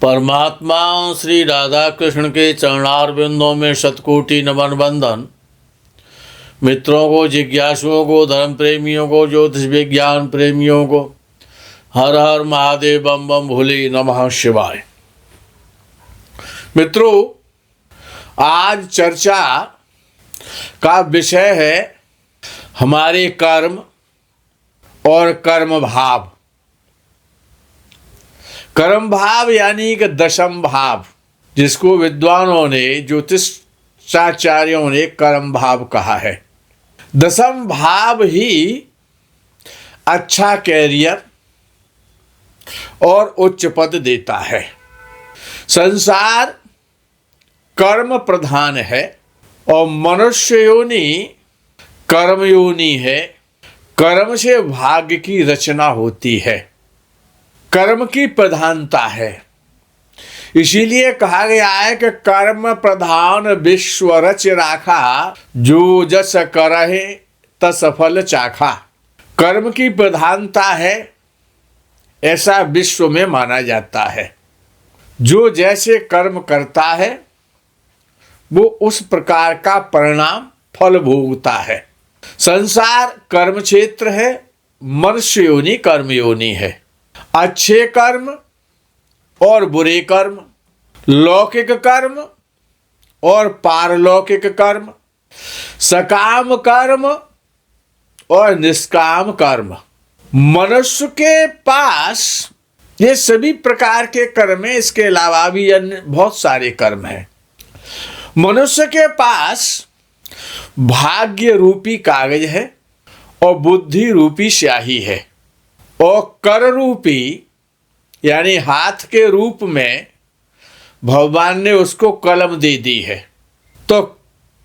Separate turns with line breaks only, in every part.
परमात्मा श्री राधा कृष्ण के चरणारविंदों में शतकोटि नमन बंदन। मित्रों को, जिज्ञासुओं को, धर्म प्रेमियों को, ज्योतिष विज्ञान प्रेमियों को हर हर महादेव बम बम भोले नमः शिवाय। मित्रों, आज चर्चा का विषय है हमारे कर्म और कर्म भाव। कर्म भाव यानी कि दशम भाव, जिसको विद्वानों ने, ज्योतिषाचार्यों ने कर्म भाव कहा है। दशम भाव ही अच्छा कैरियर और उच्च पद देता है। संसार कर्म प्रधान है और मनुष्य योनि कर्म योनि है। कर्म से भाग्य की रचना होती है, कर्म की प्रधानता है। इसीलिए कहा गया है कि कर्म प्रधान विश्व रच राखा, जो जस करहे तस फल चाखा। कर्म की प्रधानता है ऐसा विश्व में माना जाता है। जो जैसे कर्म करता है वो उस प्रकार का परिणाम फल भोगता है। संसार कर्म क्षेत्र है, मनुष्य योनि कर्म योनि है। अच्छे कर्म और बुरे कर्म, लौकिक कर्म और पारलौकिक कर्म, सकाम कर्म और निष्काम कर्म। मनुष्य के पास ये सभी प्रकार के कर्म हैं। इसके अलावा भी अन्य बहुत सारे कर्म हैं। मनुष्य के पास भाग्य रूपी कागज है और बुद्धि रूपी स्याही है, और कर रूपी यानी हाथ के रूप में भगवान ने उसको कलम दे दी है। तो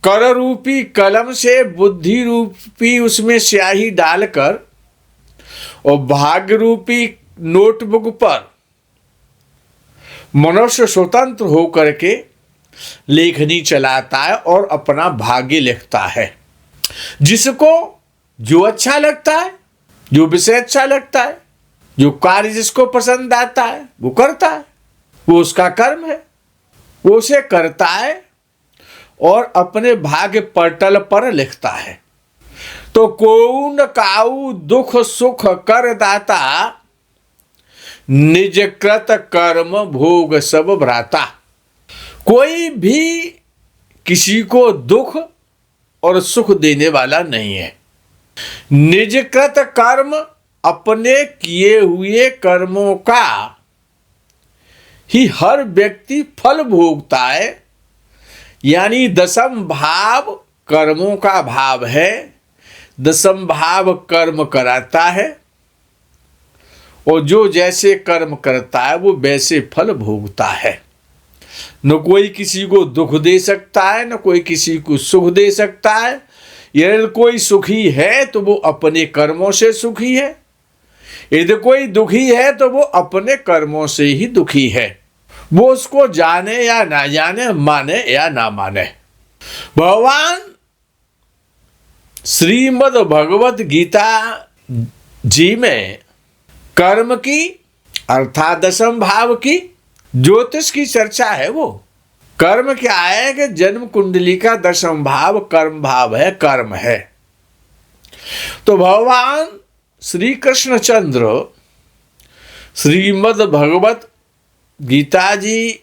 कर रूपी कलम से बुद्धि रूपी उसमें स्याही डालकर और भाग्य रूपी नोटबुक पर मनुष्य स्वतंत्र होकर के लेखनी चलाता है और अपना भाग्य लिखता है। जिसको जो अच्छा लगता है, जो विषय अच्छा लगता है, जो कार्य जिसको पसंद आता है वो करता है। वो उसका कर्म है, वो उसे करता है और अपने भाग्य पटल पर लिखता है। तो कोउ न काऊ दुख सुख कर दाता, निज कृत कर्म भोग सब भ्राता। कोई भी किसी को दुख और सुख देने वाला नहीं है। निज कृत कर्म, अपने किए हुए कर्मों का ही हर व्यक्ति फल भोगता है। यानी दशम भाव कर्मों का भाव है। दशम भाव कर्म कराता है और जो जैसे कर्म करता है वो वैसे फल भोगता है। न कोई किसी को दुख दे सकता है, न कोई किसी को सुख दे सकता है। यदि कोई सुखी है तो वो अपने कर्मों से सुखी है, यदि कोई दुखी है तो वो अपने कर्मों से ही दुखी है। वो उसको जाने या ना जाने, माने या ना माने। भगवान श्रीमद् भगवत गीता जी में कर्म की अर्थात दशम भाव की, ज्योतिष की चर्चा है। वो कर्म क्या है कि जन्म कुंडली का दशम भाव कर्म भाव है, कर्म है। तो भगवान श्री कृष्णचंद्र श्रीमद् भगवत गीता जी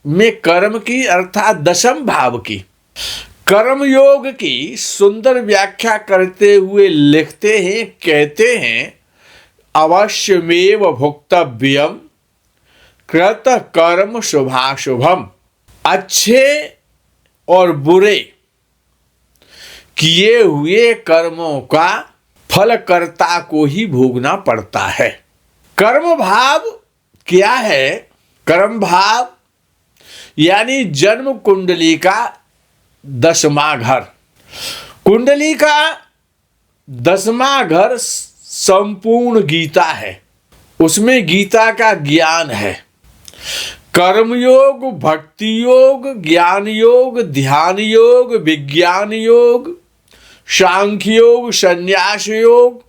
में कर्म की अर्थात दशम भाव की, कर्म योग की सुंदर व्याख्या करते हुए लिखते हैं, कहते हैं, अवश्यमेव भोक्तव्यम कृत कर्म शुभाशुभम। अच्छे और बुरे किए हुए कर्मों का फल कर्ता को ही भोगना पड़ता है। कर्म भाव क्या है? कर्म भाव यानी जन्म कुंडली का 10वां घर। कुंडली का 10वां घर संपूर्ण गीता है। उसमें गीता का ज्ञान है। कर्म योग, भक्ति योग, ज्ञान योग, ध्यान योग, विज्ञान योग, सांख्य योग, संन्यास योग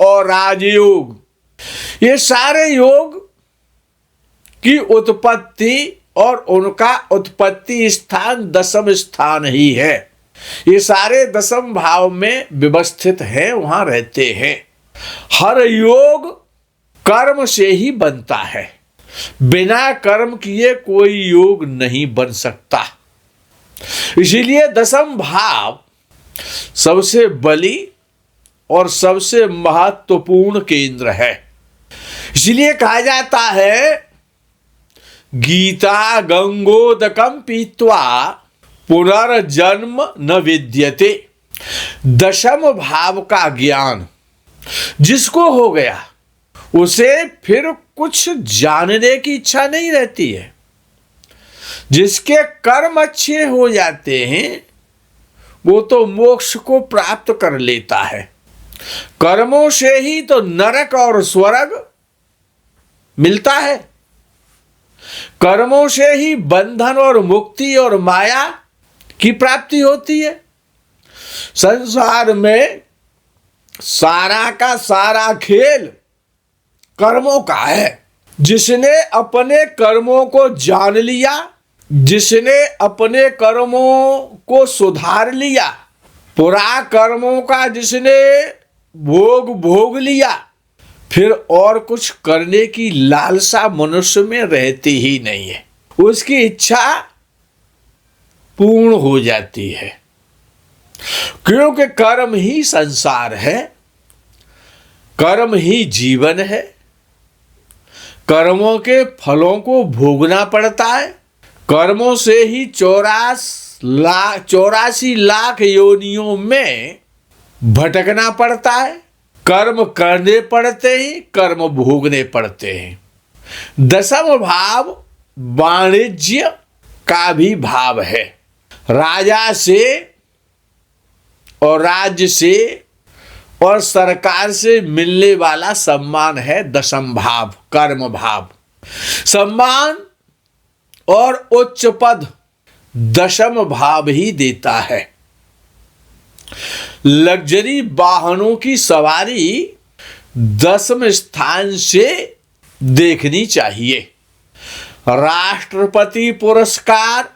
और राजयोग, ये सारे योग की उत्पत्ति और उनका उत्पत्ति स्थान दशम स्थान ही है। ये सारे दशम भाव में व्यवस्थित हैं, वहां रहते हैं। हर योग कर्म से ही बनता है, बिना कर्म किए कोई योग नहीं बन सकता। इसीलिए दशम भाव सबसे बली और सबसे महत्वपूर्ण केंद्र है। इसलिए कहा जाता है गीता गंगोदकम पीत्वा पुनर्जन्म न विद्यते। दशम भाव का ज्ञान जिसको हो गया उसे फिर कुछ जानने की इच्छा नहीं रहती है। जिसके कर्म अच्छे हो जाते हैं वो तो मोक्ष को प्राप्त कर लेता है। कर्मों से ही तो नरक और स्वर्ग मिलता है, कर्मों से ही बंधन और मुक्ति और माया की प्राप्ति होती है। संसार में सारा का सारा खेल कर्मों का है। जिसने अपने कर्मों को जान लिया, जिसने अपने कर्मों को सुधार लिया, पुरा कर्मों का जिसने भोग लिया, फिर और कुछ करने की लालसा मनुष्य में रहती ही नहीं है। उसकी इच्छा पूर्ण हो जाती है, क्योंकि कर्म ही संसार है, कर्म ही जीवन है। कर्मों के फलों को भोगना पड़ता है। कर्मों से ही 84 लाख योनियों में भटकना पड़ता है। कर्म करने पड़ते हैं, कर्म भोगने पड़ते हैं। दशम भाव वाणिज्य का भी भाव है। राजा से और राज्य से और सरकार से मिलने वाला सम्मान है दशम भाव, कर्म भाव। सम्मान और उच्च पद दशम भाव ही देता है। लग्जरी वाहनों की सवारी दशम स्थान से देखनी चाहिए। राष्ट्रपति पुरस्कार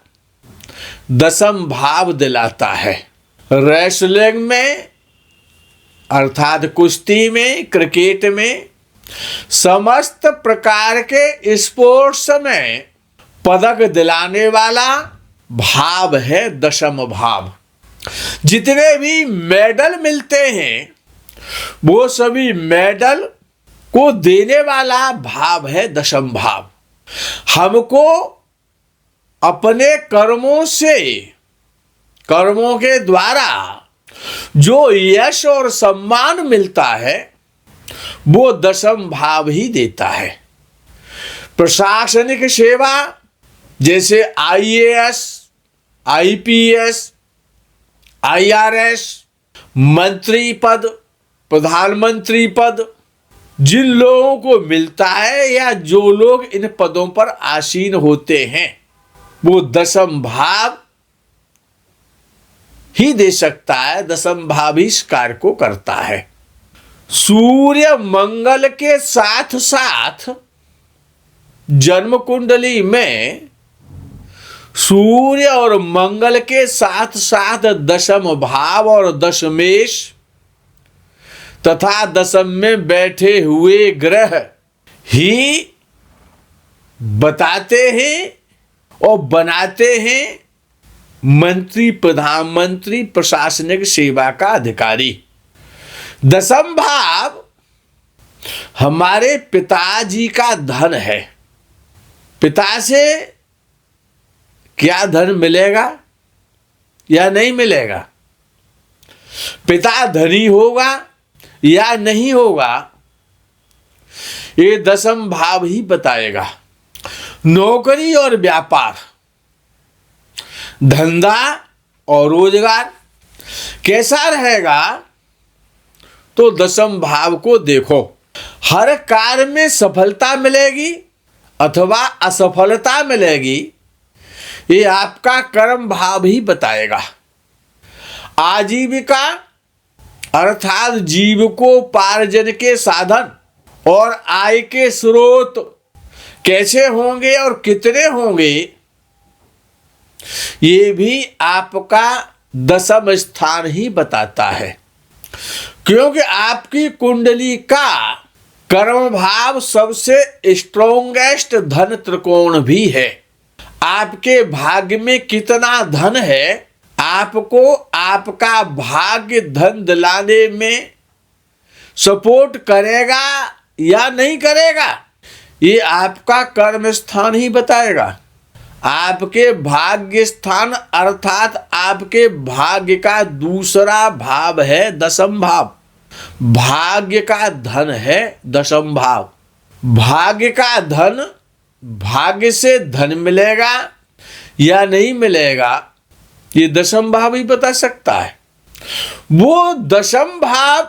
दशम भाव दिलाता है। रेसलिंग में अर्थात कुश्ती में, क्रिकेट में, समस्त प्रकार के स्पोर्ट्स में पदक दिलाने वाला भाव है दशम भाव। जितने भी मेडल मिलते हैं वो सभी मेडल को देने वाला भाव है दशम भाव। हमको अपने कर्मों से, कर्मों के द्वारा जो यश और सम्मान मिलता है वो दशम भाव ही देता है। प्रशासनिक सेवा जैसे IAS, IPS, IRS, मंत्री पद, प्रधानमंत्री पद जिन लोगों को मिलता है या जो लोग इन पदों पर आसीन होते हैं वो दशम भाव ही दे सकता है। दशम भाव ही इस कार्य को करता है। सूर्य मंगल के साथ साथ जन्म कुंडली में सूर्य और मंगल के साथ साथ दशम भाव और दशमेश तथा दशम में बैठे हुए ग्रह ही बताते हैं और बनाते हैं मंत्री, प्रधानमंत्री, प्रशासनिक सेवा का अधिकारी। दशम भाव हमारे पिताजी का धन है। पिता से क्या धन मिलेगा या नहीं मिलेगा, पिता धनी होगा या नहीं होगा, ये दशम भाव ही बताएगा। नौकरी और व्यापार, धंधा और रोजगार कैसा रहेगा तो दशम भाव को देखो। हर कार्य में सफलता मिलेगी अथवा असफलता मिलेगी, ये आपका कर्म भाव ही बताएगा। आजीविका अर्थात जीविकोपार्जन के साधन और आय के स्रोत कैसे होंगे और कितने होंगे, ये भी आपका दशम स्थान ही बताता है। क्योंकि आपकी कुंडली का कर्म भाव सबसे स्ट्रोंगेस्ट धन त्रिकोण भी है। आपके भाग्य में कितना धन है, आपको आपका भाग्य धन दिलाने में सपोर्ट करेगा या नहीं करेगा, ये आपका कर्म स्थान ही बताएगा। आपके भाग्य स्थान अर्थात आपके भाग्य का दूसरा भाव है दशम भाव। भाग्य का धन है दशम भाव। भाग्य का धन, भाग्य से धन मिलेगा या नहीं मिलेगा, ये दशम भाव ही बता सकता है। वो दशम भाव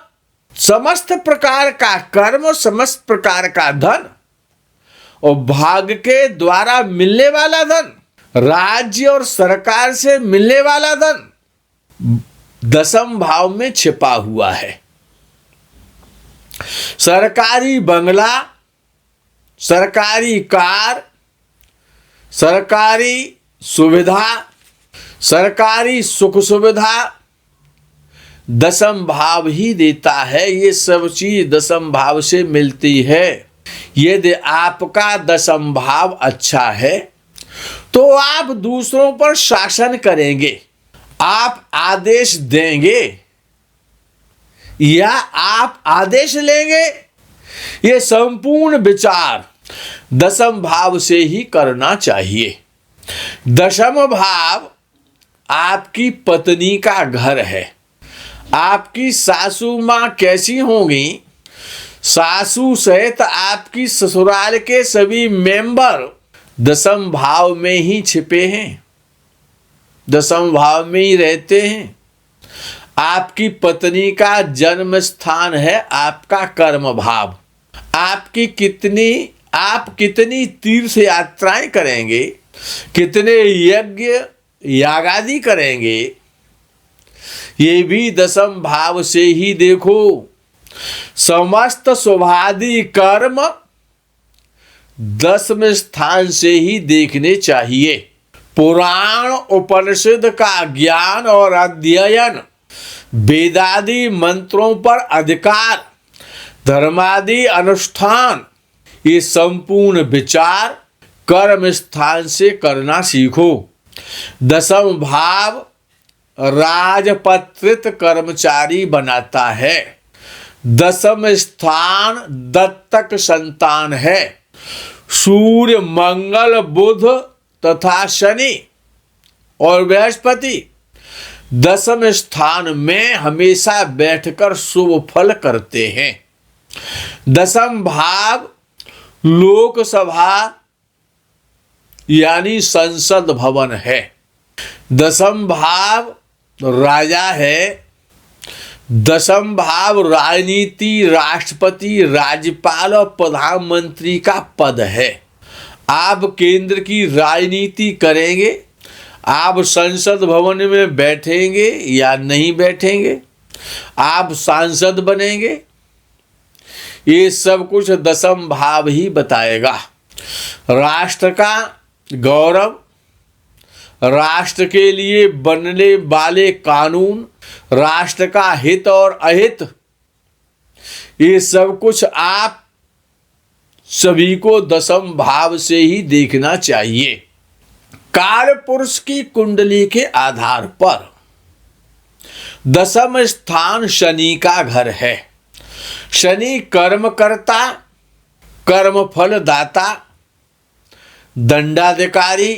समस्त प्रकार का कर्म, समस्त प्रकार का धन और भाग्य के द्वारा मिलने वाला धन, राज्य और सरकार से मिलने वाला धन दशम भाव में छिपा हुआ है। सरकारी बंगला, सरकारी कार, सरकारी सुविधा, सरकारी सुख सुविधा दशम भाव ही देता है। ये सब चीज दशम भाव से मिलती है। यदि आपका दशम भाव अच्छा है तो आप दूसरों पर शासन करेंगे, आप आदेश देंगे या आप आदेश लेंगे, ये संपूर्ण विचार दशम भाव से ही करना चाहिए। दशम भाव आपकी पत्नी का घर है। आपकी सासू मां कैसी होंगी, सासू सहित आपकी ससुराल के सभी मेंबर दशम भाव में ही छिपे हैं, दशम भाव में ही रहते हैं। आपकी पत्नी का जन्म स्थान है आपका कर्म भाव। आप कितनी तीर्थ यात्राएं करेंगे, कितने यज्ञ यागादि करेंगे, ये भी दशम भाव से ही देखो। समस्त शुभादि कर्म दसम स्थान से ही देखने चाहिए। पुराण उपनिषद का ज्ञान और अध्ययन, वेदादि मंत्रों पर अधिकार, धर्मादि अनुष्ठान, ये संपूर्ण विचार कर्म स्थान से करना सीखो। दशम भाव राजपत्रित कर्मचारी बनाता है। दशम स्थान दत्तक संतान है। सूर्य, मंगल, बुध तथा शनि और बृहस्पति दशम स्थान में हमेशा बैठकर शुभ फल करते हैं। दशम भाव लोकसभा यानी संसद भवन है। दशम भाव राजा है। दशम भाव राजनीति, राष्ट्रपति, राज्यपाल और प्रधानमंत्री का पद है। आप केंद्र की राजनीति करेंगे, आप संसद भवन में बैठेंगे या नहीं बैठेंगे, आप सांसद बनेंगे, ये सब कुछ दशम भाव ही बताएगा। राष्ट्र का गौरव, राष्ट्र के लिए बनने वाले कानून, राष्ट्र का हित और अहित, ये सब कुछ आप सभी को दशम भाव से ही देखना चाहिए। कार्य पुरुष की कुंडली के आधार पर दशम स्थान शनि का घर है। शनि कर्मकर्ता, कर्मफल दाता, दंडाधिकारी,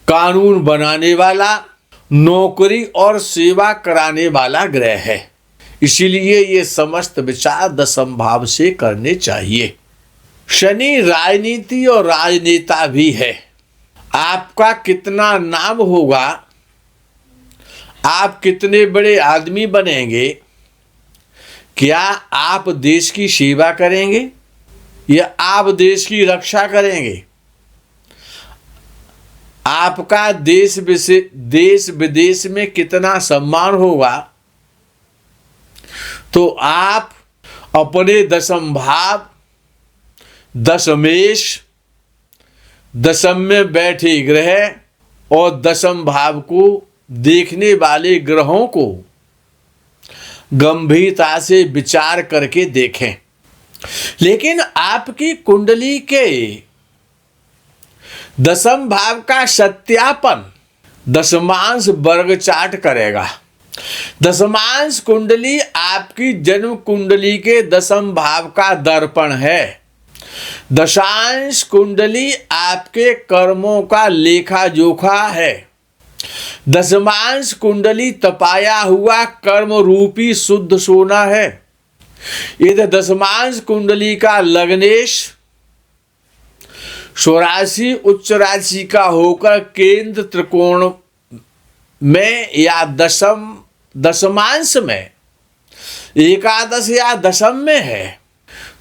कानून बनाने वाला, नौकरी और सेवा कराने वाला ग्रह है। इसीलिए ये समस्त विचार दशम भाव से करने चाहिए। शनि राजनीति और राजनेता भी है। आपका कितना नाम होगा, आप कितने बड़े आदमी बनेंगे, क्या आप देश की सेवा करेंगे या आप देश की रक्षा करेंगे, आपका देश विदेश में कितना सम्मान होगा, तो आप अपने दशम भाव, दशमेश दशम में बैठे ग्रह और दशम भाव को देखने वाले ग्रहों को गंभीरता से विचार करके देखें। लेकिन आपकी कुंडली के दशम भाव का सत्यापन दशमांश वर्ग चार्ट करेगा। दशमांश कुंडली आपकी जन्म कुंडली के दशम भाव का दर्पण है। दशांश कुंडली आपके कर्मों का लेखा जोखा है। दशमांश कुंडली तपाया हुआ कर्म रूपी शुद्ध सोना है। यदि दशमांश कुंडली का लग्नेश स्वराशि उच्च राशि का होकर केंद्र त्रिकोण में या दशमांश में एकादश या दशम में है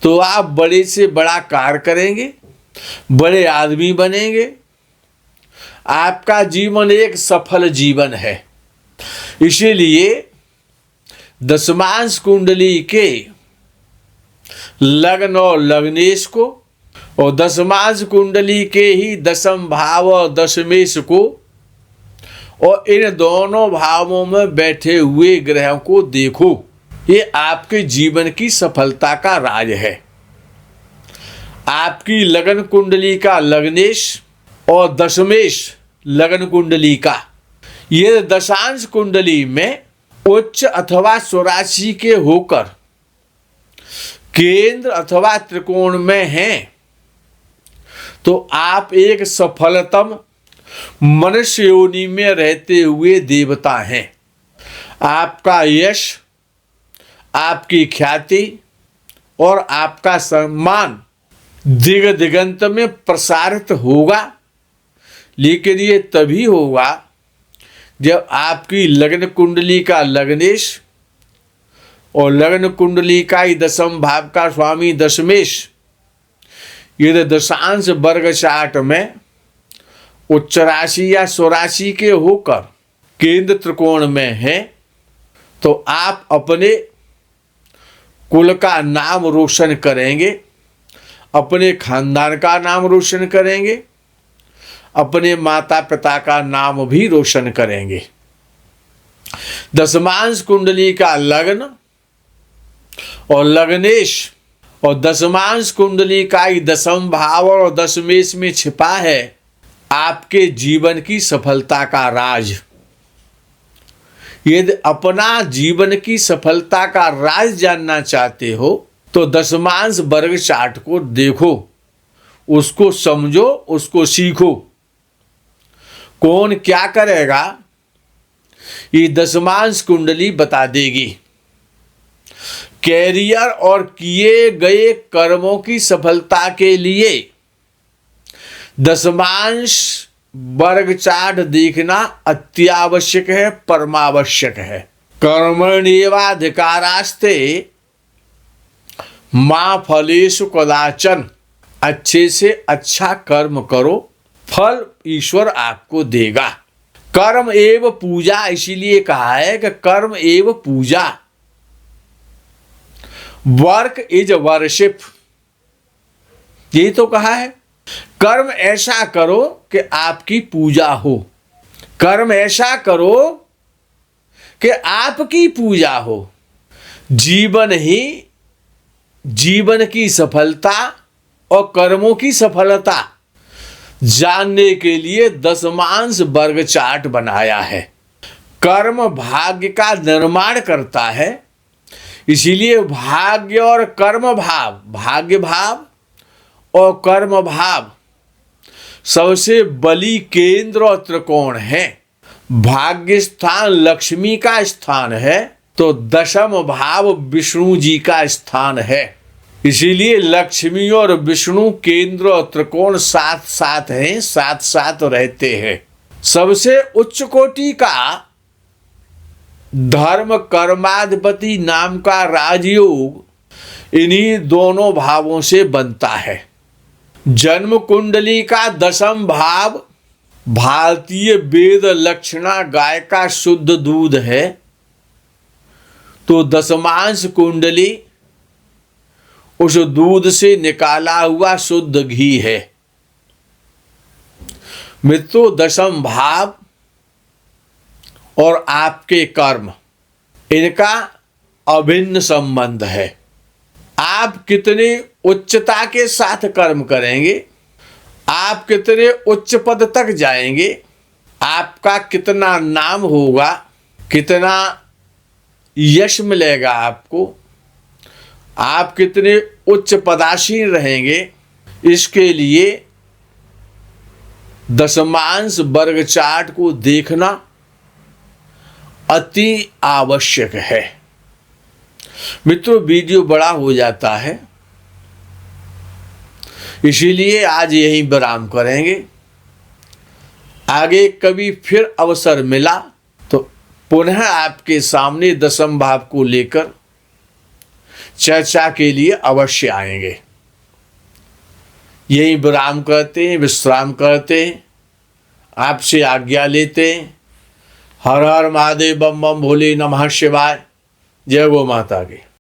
तो आप बड़े से बड़ा कार्य करेंगे, बड़े आदमी बनेंगे। आपका जीवन एक सफल जीवन है। इसीलिए दशमांश कुंडली के लग्न और लग्नेश को और दशमांश कुंडली के ही दशम भाव और दशमेश को और इन दोनों भावों में बैठे हुए ग्रहों को देखो। ये आपके जीवन की सफलता का राज है। आपकी लगन कुंडली का लग्नेश और दशमेश लगन कुंडली का ये दशांश कुंडली में उच्च अथवा स्वराशि के होकर केंद्र अथवा त्रिकोण में हैं तो आप एक सफलतम मनुष्य योनि में रहते हुए देवता हैं। आपका यश, आपकी ख्याति और आपका सम्मान दिग दिगंत में प्रसारित होगा। लेकिन ये तभी होगा जब आपकी लग्न कुंडली का लग्नेश और लग्न कुंडली का ही दशम भाव का स्वामी दशमेश यदि दशांश वर्ग चार्ट में उच्च राशि या स्वराशि के होकर केंद्र त्रिकोण में है तो आप अपने कुल का नाम रोशन करेंगे, अपने खानदान का नाम रोशन करेंगे, अपने माता पिता का नाम भी रोशन करेंगे। दशमांश कुंडली का लग्न और लग्नेश और दशमांश कुंडली का ही दशम भाव और दशमेश में छिपा है आपके जीवन की सफलता का राज। यदि अपना जीवन की सफलता का राज जानना चाहते हो तो दशमांश वर्ग चार्ट को देखो, उसको समझो, उसको सीखो। कौन क्या करेगा ये दशमांश कुंडली बता देगी। कैरियर और किए गए कर्मों की सफलता के लिए दशमांश वर्ग चार्ट देखना अत्यावश्यक है, परमावश्यक है। कर्मण्येवाधिकारास्ते मा फलेषु कदाचन। अच्छे से अच्छा कर्म करो, फल ईश्वर आपको देगा। कर्म एव पूजा, इसीलिए कहा है कि कर्म एव पूजा। वर्क इज वर्शिप, ये तो कहा है। कर्म ऐसा करो कि आपकी पूजा हो, कर्म ऐसा करो कि आपकी पूजा हो। जीवन ही जीवन की सफलता और कर्मों की सफलता जानने के लिए दशमांश वर्ग चार्ट बनाया है। कर्म भाग्य का निर्माण करता है, इसीलिए भाग्य और कर्म भाव, भाग्य भाव और कर्म भाव सबसे बली केंद्र और त्रिकोण है। भाग्य स्थान लक्ष्मी का स्थान है तो दशम भाव विष्णु जी का स्थान है। इसीलिए लक्ष्मी और विष्णु केंद्र और त्रिकोण साथ साथ हैं, साथ साथ रहते हैं। सबसे उच्च कोटि का धर्म कर्माधिपति नाम का राजयोग इन्हीं दोनों भावों से बनता है। जन्म कुंडली का दशम भाव भारतीय वेद लक्षणा गाय का शुद्ध दूध है तो दशमांश कुंडली उस दूध से निकाला हुआ शुद्ध घी है। मित्रों, दशम भाव और आपके कर्म, इनका अभिन्न संबंध है। आप कितनी उच्चता के साथ कर्म करेंगे, आप कितने उच्च पद तक जाएंगे, आपका कितना नाम होगा, कितना यश मिलेगा आपको, आप कितने उच्च पदासीन रहेंगे, इसके लिए दशमांश वर्ग चार्ट को देखना अति आवश्यक है। मित्रों, वीडियो बड़ा हो जाता है, इसीलिए आज यही विराम करेंगे। आगे कभी फिर अवसर मिला तो पुनः आपके सामने दशम भाव को लेकर चर्चा के लिए अवश्य आएंगे। यही विराम करते हैं, विश्राम करते हैं, आपसे आज्ञा लेते हैं। हर हर महादेव, बम बम भोले, नमः शिवाय। जय गो माता की।